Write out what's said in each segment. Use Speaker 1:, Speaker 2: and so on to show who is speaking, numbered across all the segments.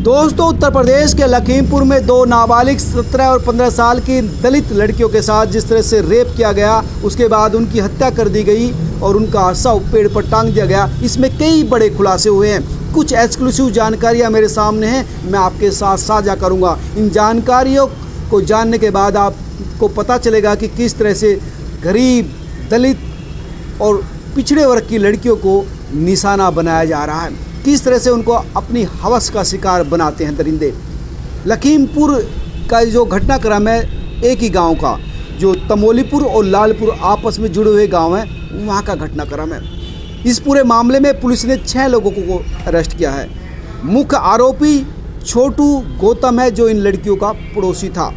Speaker 1: दोस्तों, उत्तर प्रदेश के लखीमपुर में दो नाबालिग 17 और 15 साल की दलित लड़कियों के साथ जिस तरह से रेप किया गया, उसके बाद उनकी हत्या कर दी गई और उनका शव पेड़ पर टांग दिया गया, इसमें कई बड़े खुलासे हुए हैं। कुछ एक्सक्लूसिव जानकारियां मेरे सामने हैं, मैं आपके साथ साझा करूंगा। इन जानकारियों को जानने के बाद आपको पता चलेगा कि किस तरह से गरीब, दलित और पिछड़े वर्ग की लड़कियों को निशाना बनाया जा रहा है, किस तरह से उनको अपनी हवस का शिकार बनाते हैं दरिंदे। लखीमपुर का जो घटनाक्रम है, एक ही गांव का, जो तमोलीपुर और लालपुर आपस में जुड़े हुए गांव हैं, वहां का घटनाक्रम है। इस पूरे मामले में पुलिस ने 6 लोगों को अरेस्ट किया है। मुख्य आरोपी छोटू गौतम है, जो इन लड़कियों का पड़ोसी था,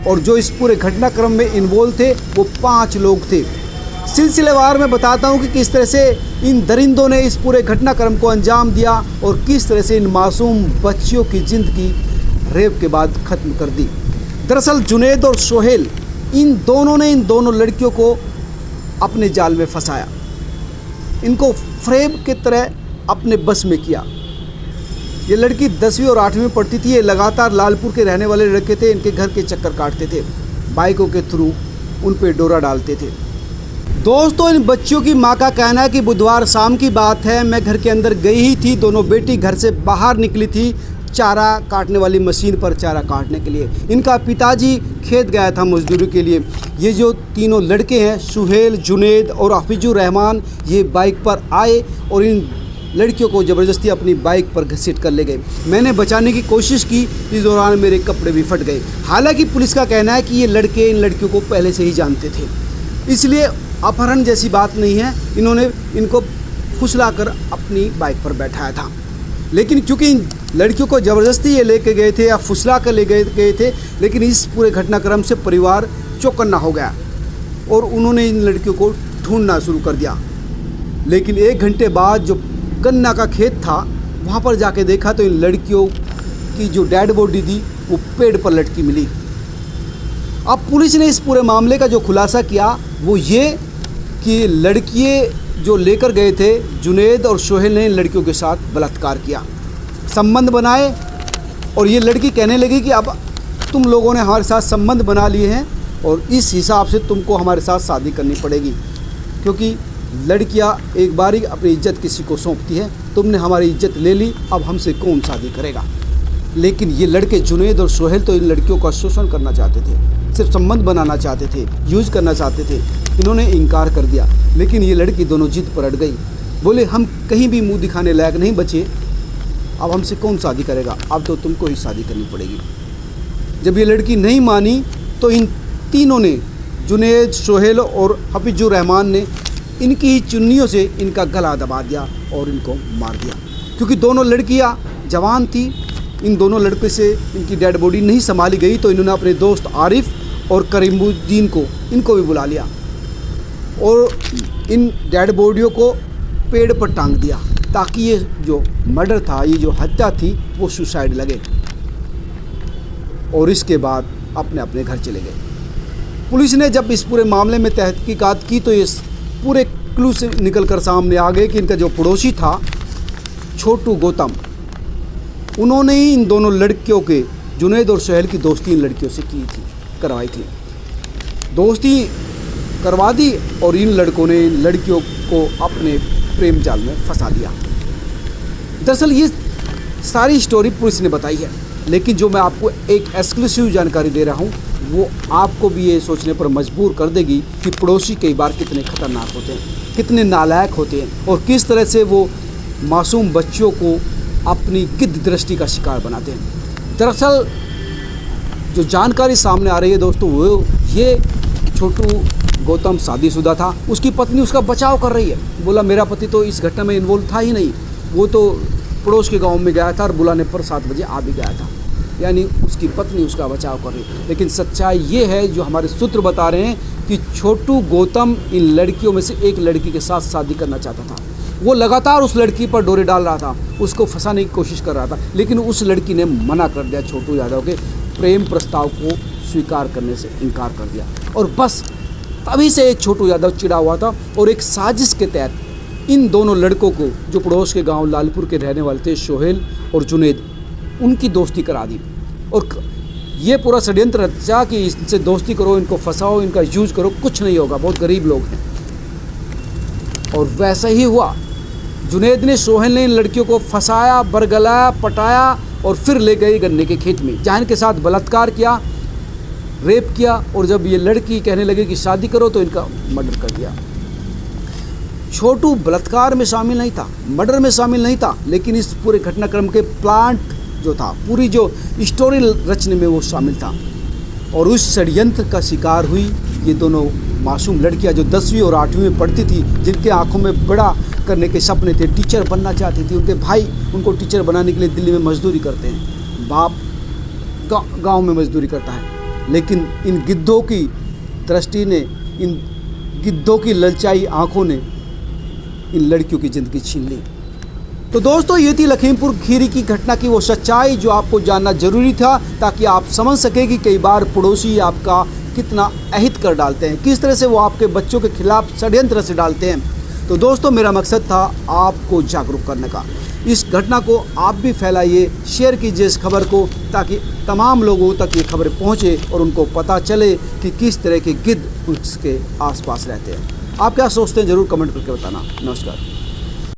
Speaker 1: और जो इस पूरे घटनाक्रम में इन्वॉल्व थे वो 5 लोग थे। सिलसिलेवार में बताता हूं कि किस तरह से इन दरिंदों ने इस पूरे घटनाक्रम को अंजाम दिया और किस तरह से इन मासूम बच्चियों की ज़िंदगी रेप के बाद ख़त्म कर दी। दरअसल जुनैद और सोहेल, इन दोनों ने इन दोनों लड़कियों को अपने जाल में फंसाया, इनको फ्रेम की तरह अपने बस में किया। ये लड़की 10वीं और 8वीं में पढ़ती थी। ये लगातार लालपुर के रहने वाले लड़के थे, इनके घर के चक्कर काटते थे, बाइकों के थ्रू उन पे डोरा डालते थे। दोस्तों, इन बच्चियों की मां का कहना है कि बुधवार शाम की बात है, मैं घर के अंदर गई ही थी। दोनों बेटी घर से बाहर निकली थी चारा काटने वाली मशीन पर चारा काटने के लिए। इनका पिताजी खेत गया था मजदूरी के लिए। ये जो तीनों लड़के हैं, सुहेल, जुनैद और हफीजुर रहमान, ये बाइक पर आए और इन लड़कियों को ज़बरदस्ती अपनी बाइक पर घसीट कर ले गए। मैंने बचाने की कोशिश की, इस दौरान मेरे कपड़े भी फट गए। हालांकि पुलिस का कहना है कि ये लड़के इन लड़कियों को पहले से ही जानते थे, इसलिए अपहरण जैसी बात नहीं है। इन्होंने इनको फुसलाकर अपनी बाइक पर बैठाया था, लेकिन क्योंकि इन लड़कियों को ज़बरदस्ती ये लेके गए थे या फुसला कर ले गए थे, लेकिन इस पूरे घटनाक्रम से परिवार चौकन्ना हो गया और उन्होंने इन लड़कियों को ढूंढना शुरू कर दिया। लेकिन 1 घंटे बाद जो गन्ना का खेत था, वहाँ पर जाके देखा तो इन लड़कियों की जो डेड बॉडी थी वो पेड़ पर लटकी मिली। अब पुलिस ने इस पूरे मामले का जो खुलासा किया वो ये कि लड़कियाँ जो लेकर गए थे, जुनैद और सोहेल ने इन लड़कियों के साथ बलात्कार किया, संबंध बनाए, और ये लड़की कहने लगी कि अब तुम लोगों ने हमारे साथ संबंध बना लिए हैं और इस हिसाब से तुमको हमारे साथ शादी करनी पड़ेगी, क्योंकि लड़कियां एक बार ही अपनी इज्जत किसी को सौंपती है। तुमने हमारी इज्जत ले ली, अब हमसे कौन शादी करेगा। लेकिन ये लड़के जुनैद और सोहेल तो इन लड़कियों का शोषण करना चाहते थे, सिर्फ संबंध बनाना चाहते थे, यूज करना चाहते थे। इन्होंने इनकार कर दिया, लेकिन ये लड़की दोनों जिद पर अड़ गई। बोले हम कहीं भी मुंह दिखाने लायक नहीं बचे, अब हमसे कौन शादी करेगा, अब तो तुमको ही शादी करनी पड़ेगी। जब ये लड़की नहीं मानी तो इन तीनों ने, जुनैद, सोहेल और हफीजुर रहमान ने, इनकी ही चुन्नियों से इनका गला दबा दिया और इनको मार दिया। क्योंकि दोनों लड़कियां जवान थी, इन दोनों लड़के से इनकी डेड बॉडी नहीं संभाली गई, तो इन्होंने अपने दोस्त आरिफ और करीमुद्दीन को, इनको भी बुला लिया और इन डेड बॉडियों को पेड़ पर टांग दिया, ताकि ये जो मर्डर था, ये जो हत्या थी, वो सुसाइड लगे, और इसके बाद अपने अपने घर चले गए। पुलिस ने जब इस पूरे मामले में तहकीकात की तो ये पूरे क्लू से निकल कर सामने आ गए कि इनका जो पड़ोसी था छोटू गौतम, उन्होंने ही इन दोनों लड़कियों के, जुनैद और सोहेल की दोस्ती इन लड़कियों से की थी, करवाई थी। दोस्ती करवा दी और इन लड़कों ने इन लड़कियों को अपने प्रेम जाल में फंसा दिया। दरअसल ये सारी स्टोरी पुलिस ने बताई है, लेकिन जो मैं आपको एक एक्सक्लूसिव जानकारी दे रहा हूँ वो आपको भी ये सोचने पर मजबूर कर देगी कि पड़ोसी कई बार कितने खतरनाक होते हैं, कितने नालायक होते हैं, और किस तरह से वो मासूम बच्चों को अपनी गिद्ध दृष्टि का शिकार बनाते हैं। दरअसल जो जानकारी सामने आ रही है दोस्तों, वो ये छोटू गौतम शादीशुदा था, उसकी पत्नी उसका बचाव कर रही है। बोला मेरा पति तो इस घटना में इन्वॉल्व था ही नहीं, वो तो पड़ोस के गांव में गया था और बुलाने पर 7 बजे आ भी गया था, यानी उसकी पत्नी उसका बचाव कर रही है। लेकिन सच्चाई ये है, जो हमारे सूत्र बता रहे हैं, कि छोटू गौतम इन लड़कियों में से एक लड़की के साथ शादी करना चाहता था। वो लगातार उस लड़की पर डोरे डाल रहा था, उसको फंसाने की कोशिश कर रहा था, लेकिन उस लड़की ने मना कर दिया, छोटू यादव के प्रेम प्रस्ताव को स्वीकार करने से इनकार कर दिया। और बस तभी से छोटू यादव चिढ़ा हुआ था और एक साजिश के तहत इन दोनों लड़कों को, जो पड़ोस के गांव लालपुर के रहने वाले थे, सोहेल और जुनैद, उनकी दोस्ती करा दी और ये पूरा षड्यंत्र रचा कि इनसे दोस्ती करो, इनको फंसाओ, इनका यूज़ करो, कुछ नहीं होगा, बहुत गरीब लोग हैं। और वैसा ही हुआ। जुनैद ने, सोहेल ने इन लड़कियों को फंसाया, बरगलाया, पटाया और फिर ले गई गन्ने के खेत में, जहाँ इनके साथ बलात्कार किया, रेप किया और जब ये लड़की कहने लगी कि शादी करो तो इनका मर्डर कर दिया। छोटू बलात्कार में शामिल नहीं था, मर्डर में शामिल नहीं था, लेकिन इस पूरे घटनाक्रम के प्लांट जो था, पूरी जो स्टोरी रचने में वो शामिल था। और उस षड्यंत्र का शिकार हुई ये दोनों मासूम लड़कियां जो 10वीं और 8वीं में पढ़ती थी, जिनके आंखों में बड़ा करने के सपने थे, टीचर बनना चाहती थी। उनके भाई उनको टीचर बनाने के लिए दिल्ली में मजदूरी करते हैं, बाप गांव में मजदूरी करता है, लेकिन इन गिद्धों की दृष्टि ने, इन गिद्धों की ललचाई आंखों ने इन लड़कियों की ज़िंदगी छीन ली। तो दोस्तों, ये थी लखीमपुर खीरी की घटना की वो सच्चाई जो आपको जानना जरूरी था, ताकि आप समझ सकें कि कई बार पड़ोसी आपका कितना अहित कर डालते हैं, किस तरह से वो आपके बच्चों के खिलाफ षड्यंत्र से डालते हैं। तो दोस्तों, मेरा मकसद था आपको जागरूक करने का। इस घटना को आप भी फैलाइए, शेयर कीजिए इस खबर को, ताकि तमाम लोगों तक ये खबरें पहुँचे और उनको पता चले कि किस तरह के गिद्ध उसके आसपास रहते हैं। आप क्या सोचते हैं, ज़रूर कमेंट करके बताना। नमस्कार।